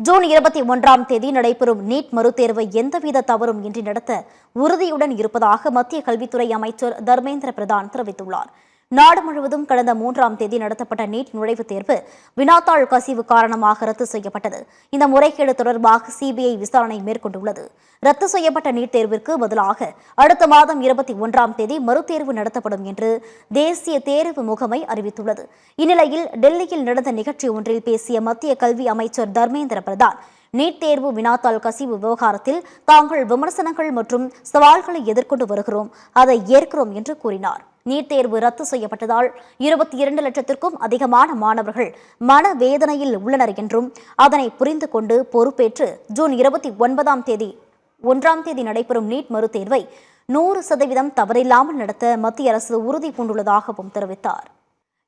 June 21ஆம் தேதி நடைபெறும் நீட் மறுதேர்வை எந்தவித தவறும் இன்றி நடத்த உறுதியுடன் இருப்பதாக மத்திய கல்வித்துறை அமைச்சர் தர்மேந்திர பிரதான் தெரிவித்துள்ளார். நாடு முழுவதும் கடந்த 3ஆம் தேதி நடத்தப்பட்ட நீட் நுழைவுத் தேர்வு வினாத்தாள் கசிவு காரணமாக ரத்து செய்யப்பட்டது. இந்த முறைகேடு தொடர்பாக சிபிஐ விசாரணை மேற்கொண்டுள்ளது. ரத்து செய்யப்பட்ட நீட் தேர்விற்கு பதிலாக அடுத்த மாதம் 21ஆம் தேதி மறுதேர்வு நடத்தப்படும் என்று தேசிய தேர்வு முகமை அறிவித்துள்ளது. இந்நிலையில் டெல்லியில் நடந்த நிகழ்ச்சி ஒன்றில் பேசிய மத்திய கல்வி அமைச்சர் தர்மேந்திர பிரதான் நீட் தேர்வு வினாத்தாள் கசிவு விவகாரத்தில் தாங்கள் விமர்சனங்கள் மற்றும் சவால்களை எதிர்கொண்டு வருகிறோம், அதை ஏற்கிறோம் என்று கூறினார். நீட் தேர்வு ரத்து செய்யப்பட்டதால் 22 லட்சத்திற்கும் அதிகமான மாணவர்கள் மனவேதனையில் உள்ளனர் என்றும் அதனை புரிந்து கொண்டு பொறுப்பேற்று ஜூன் 29ஆம் தேதி நடைபெறும் நீட் மறுதேர்வை 100% தவறில்லாமல் நடத்த மத்திய அரசு உறுதி பூண்டுள்ளதாகவும் தெரிவித்தார்.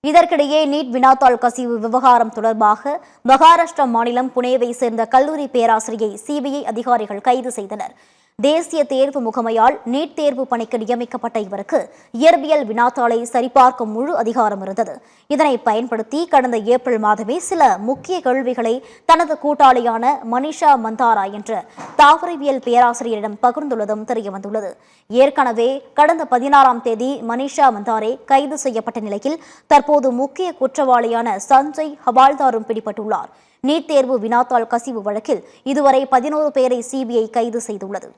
இதற்கிடையே நீட் வினாத்தாள் கசிவு விவகாரம் தொடர்பாக மகாராஷ்டிரா மாநிலம் புனேவை சேர்ந்த கல்லூரி பேராசிரியை சிபிஐ அதிகாரிகள் கைது செய்தனர். தேசிய தேர்வு முகமையால் நீட் தேர்வு பணிக்கு நியமிக்கப்பட்ட இவருக்கு இயற்பியல் வினாத்தாளை சரிபார்க்கும் முழு அதிகாரம் இருந்தது. இதனை பயன்படுத்தி கடந்த ஏப்ரல் மாதமே சில முக்கிய கேள்விகளை தனது கூட்டாளியான மனிஷா மந்தாரா என்ற தாவரவியல் பேராசிரியரிடம் பகிர்ந்துள்ளதும் தெரியவந்துள்ளது. ஏற்கனவே கடந்த 16ஆம் தேதி மனிஷா மந்தாரே கைது செய்யப்பட்ட நிலையில் தற்போது முக்கிய குற்றவாளியான சஞ்சய் ஹவால்தாரும் பிடிபட்டுள்ளார். நீட் தேர்வு வினாத்தாள் கசிவு வழக்கில் இதுவரை 11 பேரை சிபிஐ கைது செய்துள்ளது.